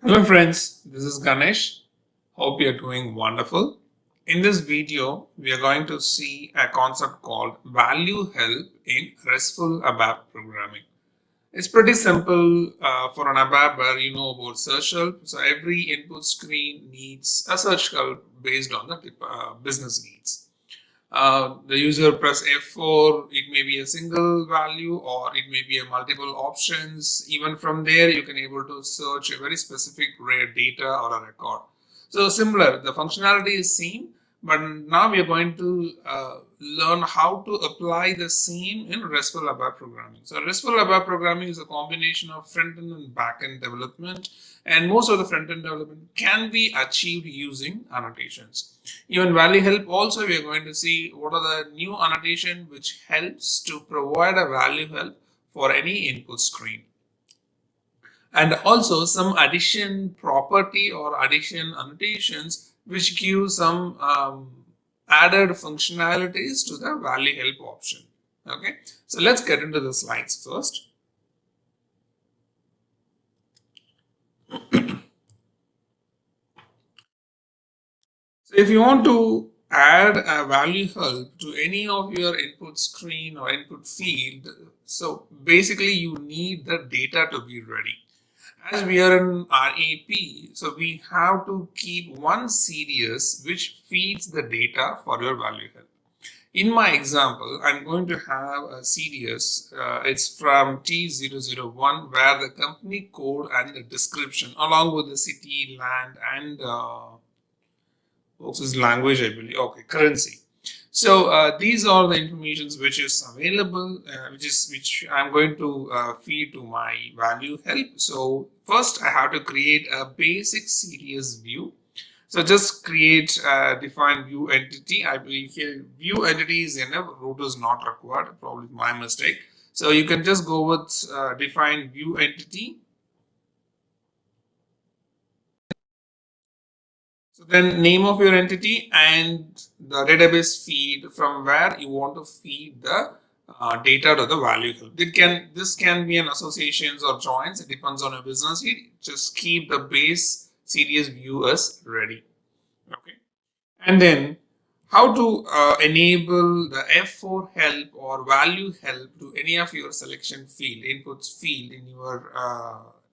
Hello friends, this is Ganesh. Hope you are doing wonderful. In this video, we are going to see a concept called value help in RESTful ABAP programming. It's pretty simple for an ABAP where you know about search help. So every input screen needs a search help based on the business needs. The user press F4, it may be a single value or it may be a multiple options. Even from there, you can able to search a very specific rare data or a record. So similar, the functionality is same, but now we are going to learn how to apply the same in RESTful ABAP programming. So RESTful ABAP programming is a combination of front-end and back-end development, and most of the front-end development can be achieved using annotations. Even value help also we are going to see what are the new annotation which helps to provide a value help for any input screen. And also some addition property or addition annotations which give some added functionalities to the value help option. Okay, so let's get into the slides first. So if you want to add a value help to any of your input screen or input field, so basically you need the data to be ready. As we are in RAP, so we have to keep one series which feeds the data for your value help. In my example, I'm going to have a series. It's from T001 where the company code and the description along with the city, land and is language, I believe. Okay, currency. So these are the informations which is available, which I'm going to feed to my value help. So first I have to create a basic series view. So just create a define view entity. I believe here view entity is enough. Root is not required. Probably my mistake. So you can just go with define view entity. So then name of your entity and the database feed from where you want to feed the data to the value help. This can be an associations or joins. It depends on your business need. Just keep the base series view as ready. Okay. And then how to enable the F4 help or value help to any of your selection field, inputs field in your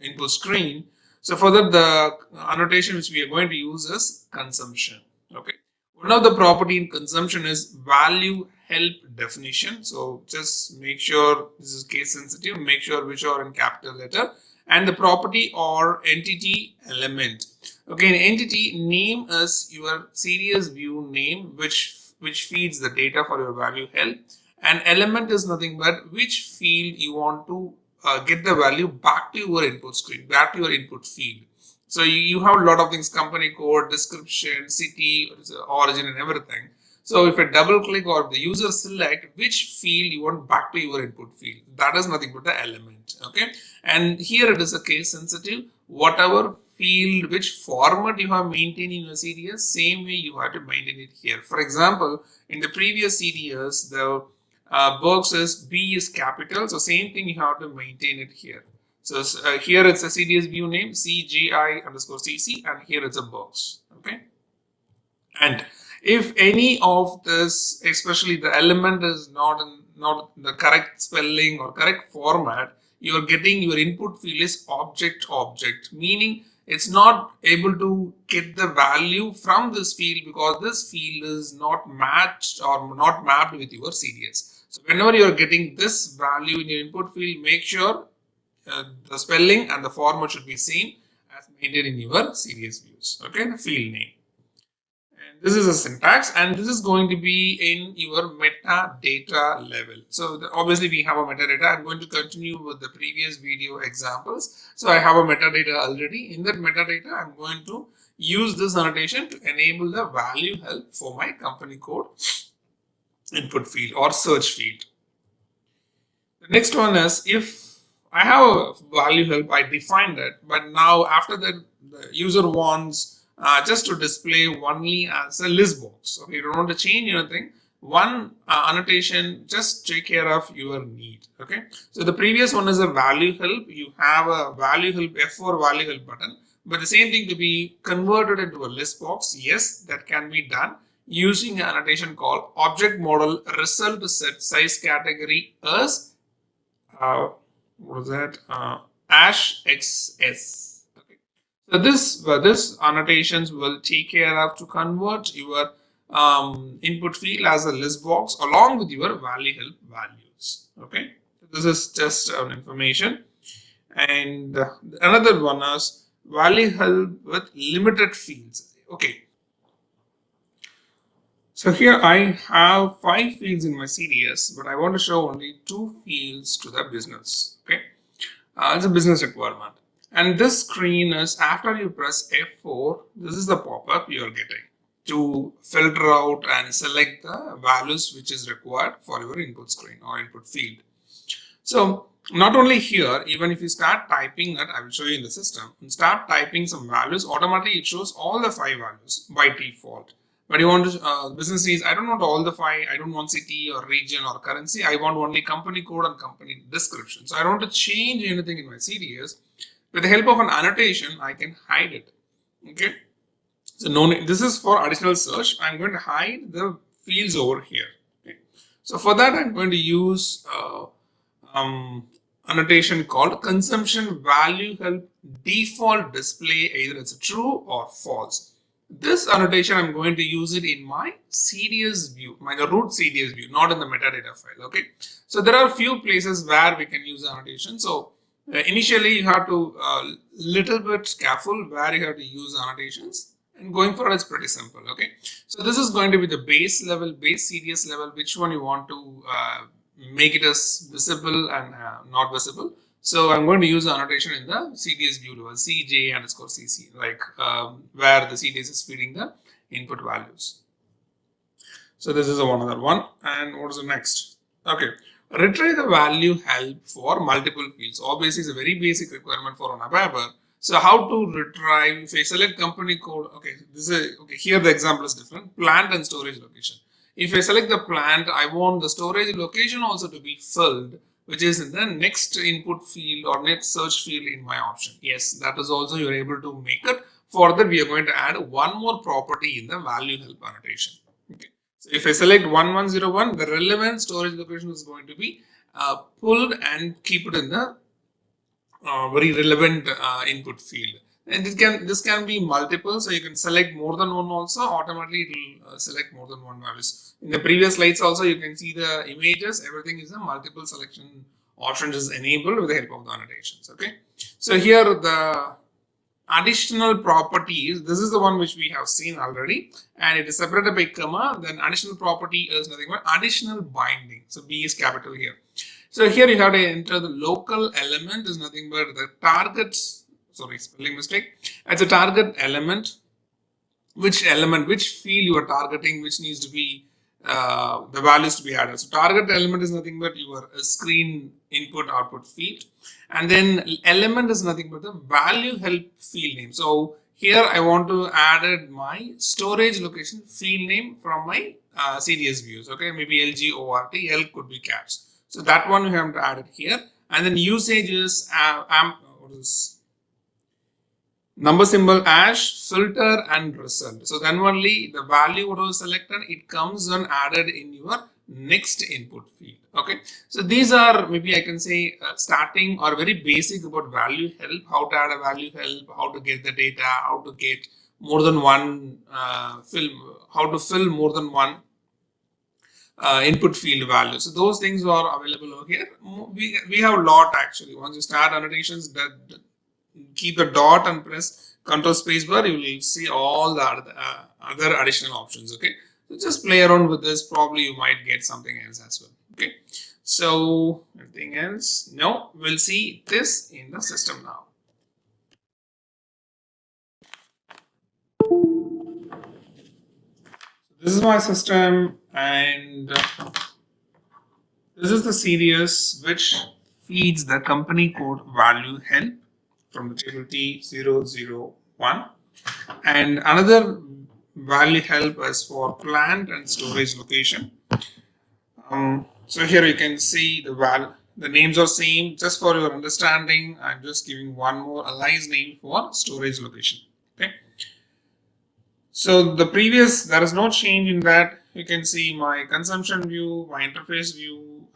input screen. So for that, the annotation which we are going to use is consumption. Okay. One of the property in consumption is value help definition. So just make sure this is case sensitive, make sure which are in capital letter, and the property or entity element. Okay, an entity name is your series view name which feeds the data for your value help, and element is nothing but which field you want to get the value back to your input screen, back to your input field. So you have a lot of things: company code, description, city, origin, and everything. So if I double click or the user select which field you want back to your input field, that is nothing but the element. Okay, and here it is a case sensitive. Whatever field, which format you have maintained in your CDS, same way you have to maintain it here. For example, in the previous CDS, the box is B is capital, so same thing you have to maintain it here. So here it's a CDS view name CGI underscore CC, and here it's a box. Okay, and if any of this, especially the element, is not the correct spelling or correct format, you are getting your input field is object, meaning it's not able to get the value from this field because this field is not matched or not mapped with your CDS. So whenever you are getting this value in your input field, make sure the spelling and the format should be same as maintained in your CDS views. Okay, the field name. And this is a syntax, and this is going to be in your metadata level. So obviously we have a metadata. I'm going to continue with the previous video examples. So I have a metadata already. In that metadata, I'm going to use this annotation to enable the value help for my company code input field or search field. The next one is if I have a value help, I defined it, but now after that, the user wants just to display only as a list box. Okay, you don't want to change anything. One annotation just take care of your need. Okay, so the previous one is a value help. You have a value help F4 value help button, But the same thing to be converted into a list box, yes, that can be done using an annotation called object model result set size category as what is that? Ash XS. Okay. So this annotations will take care of to convert your input field as a list box along with your value help values. Okay. So this is just an information. And another one is value help with limited fields. Okay. So here I have 5 fields in my CDS, but I want to show only 2 fields to the business. Okay. It's a business requirement. And this screen is after you press F4, this is the pop-up you are getting to filter out and select the values which is required for your input screen or input field. So not only here, even if you start typing that, I will show you in the system, and start typing some values, automatically it shows all the 5 values by default. But you want to, business needs, I don't want all the 5, I don't want city or region or currency, I want only company code and company description. So I don't want to change anything in my CDS. With the help of an annotation, I can hide it. Okay. So no, this is for additional search. I'm going to hide the fields over here. Okay. So for that, I'm going to use annotation called consumption value help default display, either it's true or false. This annotation, I'm going to use it in my CDS view, the root CDS view, not in the metadata file. Okay. So there are a few places where we can use annotation. So initially you have to little bit careful where you have to use annotations, and going forward it's pretty simple. Okay. So this is going to be the base level, base CDS level, which one you want to make it as visible and not visible. So I'm going to use the annotation in the CDS view level, CJ underscore CC, like where the CDS is feeding the input values. So this is one other one. And what is the next? Okay. Retrieve the value help for multiple fields. Obviously, it's a very basic requirement for an ABAPer. So how to retrieve, if I select company code, okay, this is okay, here the example is different, plant and storage location. If I select the plant, I want the storage location also to be filled, which is in the next input field or next search field in my option. Yes, that is also you're able to make it. Further, we are going to add one more property in the value help annotation. Okay. So if I select 1101, the relevant storage location is going to be pulled and keep it in the very relevant input field. And this can be multiple, so you can select more than one also. Automatically, it will select more than one values. In the previous slides also, you can see the images. Everything is a multiple selection options is enabled with the help of the annotations. Okay. So here the additional properties, this is the one which we have seen already, and it is separated by comma. Then additional property is nothing but additional binding. So B is capital here. So here you have to enter the local element is nothing but the target, sorry, spelling mistake. It's a target element, which field you are targeting, which needs to be the values to be added. So target element is nothing but your screen input output field, and then element is nothing but the value help field name. So here I want to add my storage location field name from my CDS views. Okay, maybe LGORT, L could be caps. So that one we have to add it here, and then usage is what is number symbol ash filter and result. So then only the value what was selected, it comes and added in your next input field. Okay, so these are maybe I can say starting or very basic about value help, how to add a value help, how to get the data, how to get more than one how to fill more than one input field value. So those things are available over here. We have a lot actually. Once you start annotations, that keep the dot and press Control space bar, you will see all the other additional options. Okay, so just play around with this. Probably you might get something else as well. Okay, so anything else? No, we'll see this in the system now. This is my system, and this is the CDS which feeds the company code value help from the table T001, and another value help is for plant and storage location. So here you can see the the names are same. Just for your understanding, I'm just giving one more alias name for storage location. Okay. So the previous, there is no change in that. You can see my consumption view, my interface view.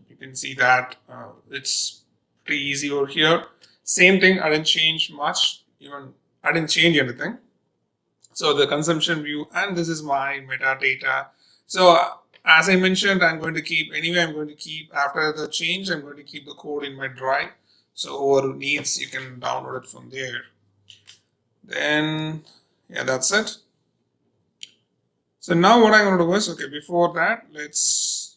You can see that it's pretty easy over here. Same thing, I didn't change much. Even I didn't change anything. So the consumption view, and this is my metadata. So as I mentioned, I'm going to keep, anyway, I'm going to keep, after the change, I'm going to keep the code in my drive. So whoever needs, you can download it from there. Then, yeah, that's it. So now what I'm going to do is, okay, before that, let's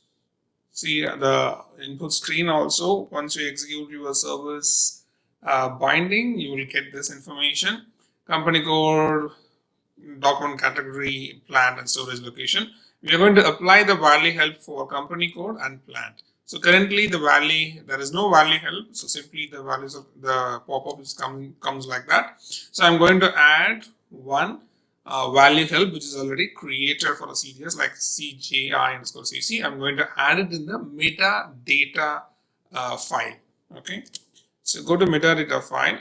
see the input screen also. Once you execute your service binding, you will get this information. Company code, document category, plant, and storage location. We are going to apply the value help for company code and plant. So currently the value, there is no value help. So simply the values of the pop-up is comes like that. So I'm going to add one value help, which is already created for a CDS like CJI underscore CC. I'm going to add it in the metadata file. Okay. So go to metadata file,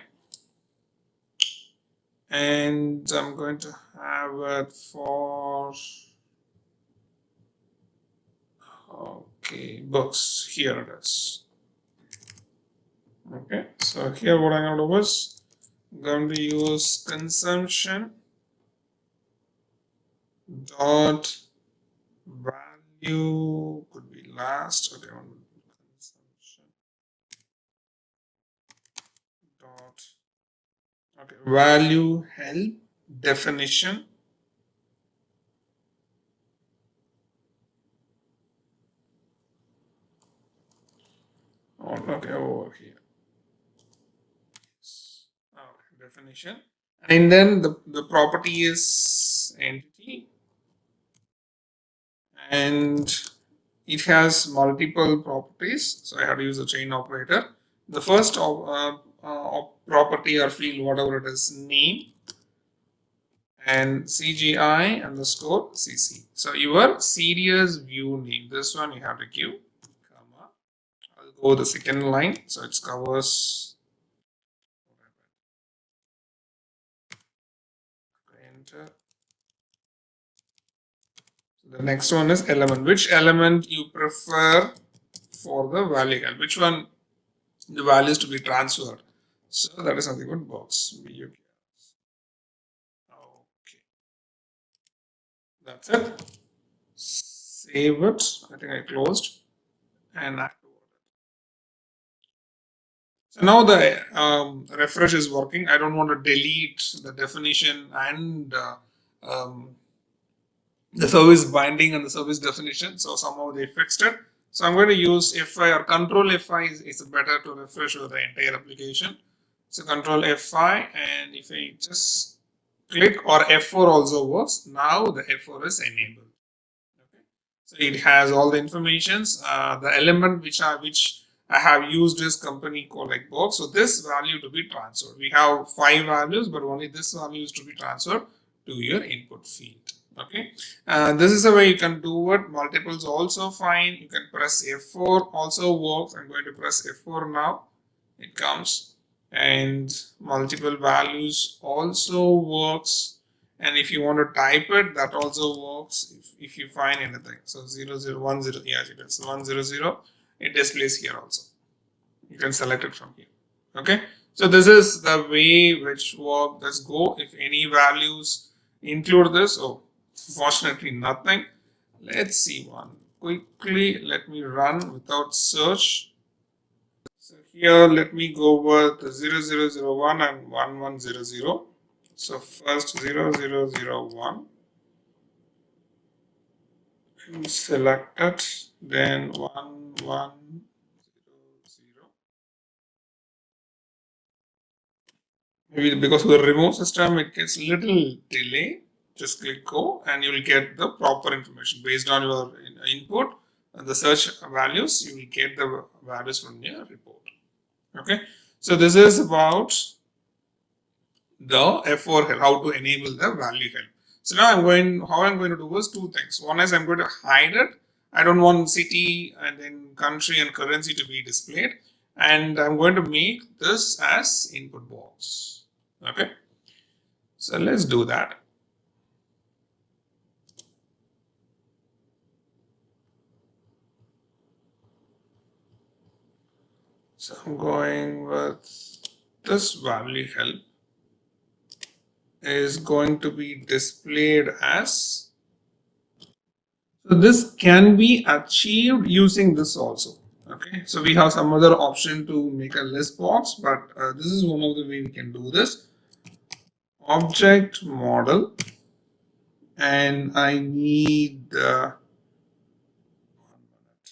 and I'm going to have it for, okay, books. Here it is. Okay, so here what I'm going to do is going to use consumption dot value, could be last. Okay, consumption dot, okay, value help definition. Oh, okay, over here. Okay, definition. And then the property is entity, and it has multiple properties. So I have to use a chain operator. The first property or field, whatever it is, name, and CGI underscore CC. So your serious view name, this one you have to give, comma. I'll go the second line. So it covers, enter. The next one is element. Which element you prefer for the value? Which one the values to be transferred? So that is nothing but box. Okay, that's it. Save it. I think I closed, and so now the refresh is working. I don't want to delete the definition and the service binding and the service definition. So somehow they fixed it. So I'm going to use F5 or Control F5 is better to refresh the entire application. So Control F5, and if I just click, or F4 also works. Now the F4 is enabled. Okay. So it has all the informations. The element which I have used is company code like box. So this value to be transferred. We have 5 values, but only this value is to be transferred to your input field. Okay, this is the way you can do it. Multiples also fine. You can press F4 also works. I'm going to press F4 now. It comes, and multiple values also works. And if you want to type it, that also works if you find anything. So 0010, yes, it's 100. It displays here also. You can select it from here. Okay, so this is the way which work. Let's go. If any values include this, oh, fortunately nothing. Let's see one quickly. Let me run without search. So here, let me go with 0001 and 1100. So first 0001, select it, then 1100. Maybe because of the remote system, it gets a little delay. Just click go, and you will get the proper information based on your input and the search values. You will get the values from your report. Okay, so this is about the F4 help, how to enable the value help. So now how I'm going to do is two things. One is I'm going to hide it, I don't want city and then country and currency to be displayed. And I'm going to make this as input box. Okay. So let's do that. So I'm going with this value help is going to be displayed as. So this can be achieved using this also. Okay, so we have some other option to make a list box, but this is one of the way we can do this. Object model, and I need 1 minute.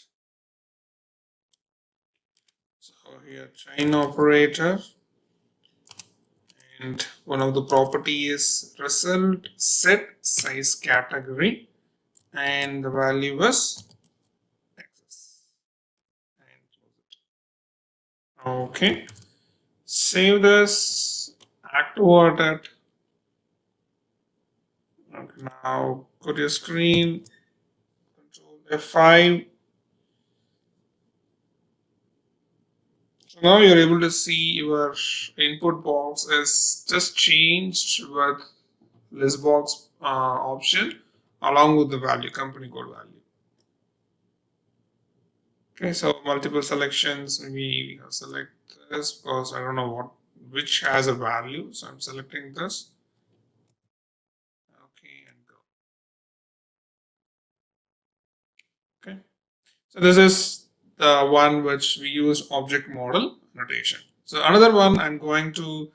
So here chain operator, and one of the property is result set size category, and the value is access. Okay, save this, activate it. Okay, now go to your screen, Control F5. So now you're able to see your input box is just changed with list box option along with the value, company code value. Okay, so multiple selections. Maybe we have select this because I don't know which has a value. So I'm selecting this. Okay, and go. Okay. So this is the one which we use object model notation. So another one, I'm going to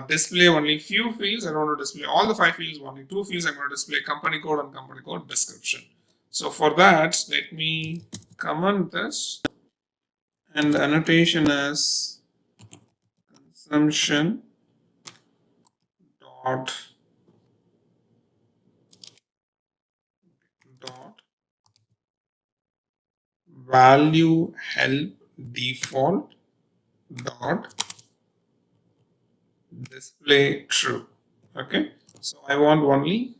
display only few fields. I don't want to display all the 5 fields, only 2 fields. I'm going to display company code and company code description. So for that, let me comment this, and the annotation is consumption dot dot value help default dot display true. Okay, so I want only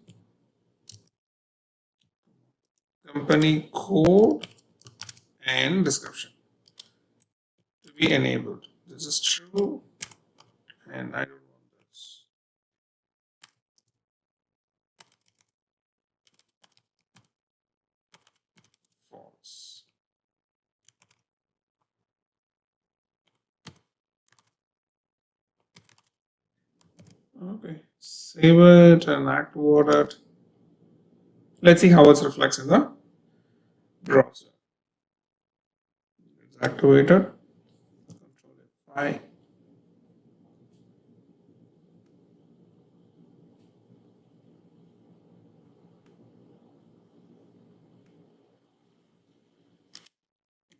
company code and description to be enabled. This is true, and I don't want this. False. Okay, save it and activate it. Let's see how it reflects in the browser. It's activated. Control F5.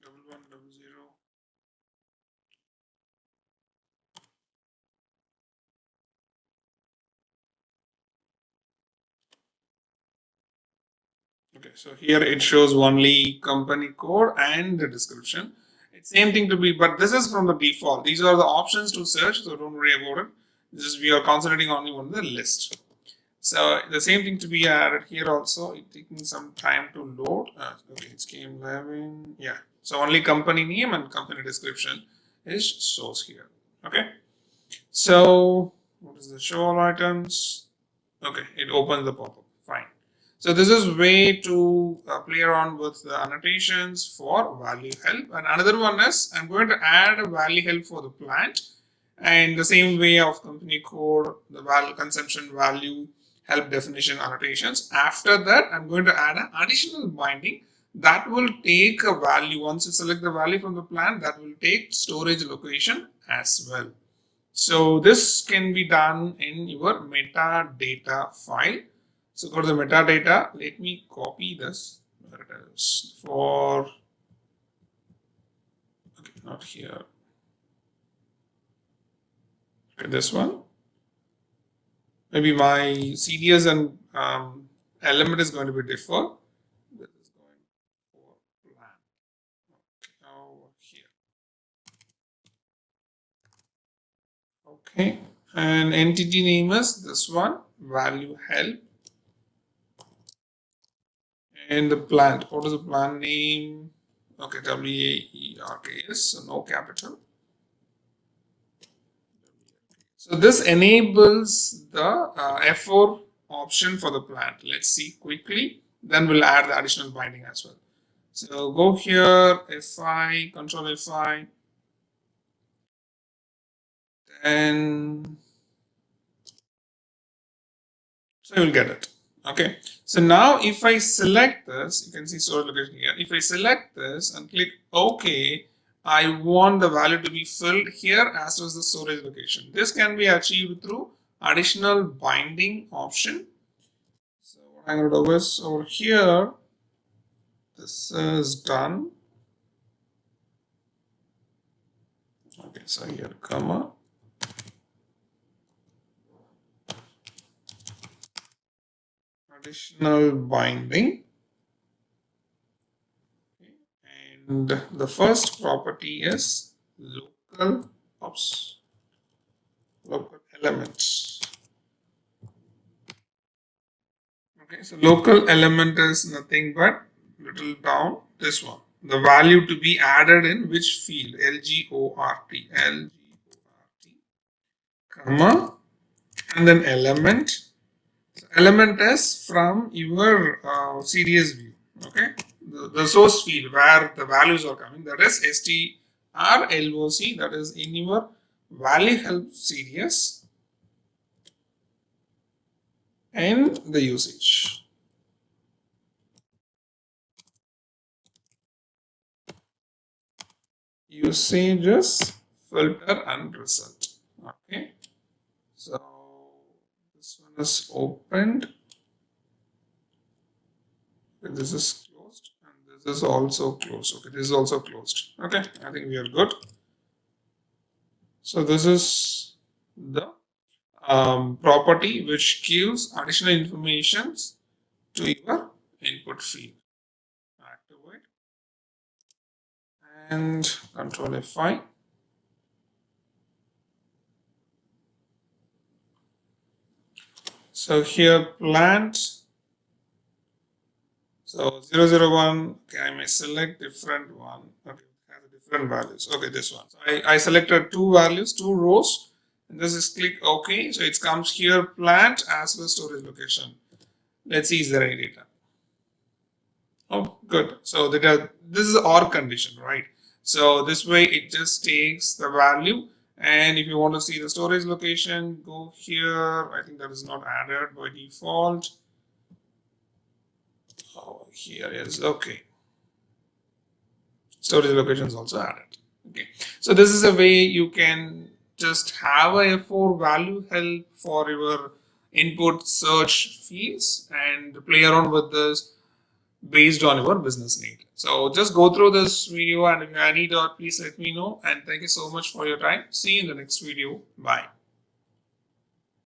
Double one, double zero. Okay, so here it shows only company code and the description. It's same thing to be, but this is from the default. These are the options to search, so don't worry about it. This is we are concentrating only on the list. So the same thing to be added here also. It's taking some time to load. Okay, it's came 11. Yeah. So only company name and company description is shows here. Okay. So what is the show all items? Okay, it opens the pop-up. Fine. So this is way to play around with the annotations for value help. And another one is I'm going to add a value help for the plant, and the same way of company code, the value consumption value help definition annotations. After that, I'm going to add an additional binding that will take a value. Once you select the value from the plant, that will take storage location as well. So this can be done in your metadata file. So go to the metadata. Let me copy this. Where it is for, okay, not here. Okay, this one. Maybe my CDS and element is going to be different. This is going for plan. Now here. Okay, and entity name is this one, value help, And the plant, what is the plant name? Okay, WAERKS, so no capital. So this enables the F4 option for the plant. Let's see quickly. Then we'll add the additional binding as well. So go here, F5, Control F5, and so you'll get it. Okay. So now if I select this, you can see storage location here. If I select this and click OK, I want the value to be filled here as well as the storage location. This can be achieved through additional binding option. So what I'm going to do is over here, this is done. Okay, so here, comma. Additional binding. And the first property is local, local elements. Okay, so local element is nothing but little down this one. The value to be added in which field? LGORT, comma, and then element. So element is from your CDS view. Okay, the source field where the values are coming. That is strloc. That is in your value help CDS and the usage. Usages, filter and result. Okay, so this one is opened, okay, this is closed, and this is also closed. Okay, this is also closed. Okay, I think we are good. So this is the property which gives additional information to your input field. Activate and Control F5. So here plant. So 001, okay, I may select different one. Okay, has different values. Okay, this one. So I selected two values, two rows, and this is click OK. So it comes here plant as well as storage location. Let's see, is there any data? Oh, good. So this is OR condition, right? So this way it just takes the value. And if you want to see the storage location, go here. I think that is not added by default. Oh, here is okay. Storage location is also added. Okay. So this is a way you can just have a F4 value help for your input search fields and play around with this based on your business need. So just go through this video, and if you have any doubt, please let me know. And thank you so much for your time. See you in the next video. Bye.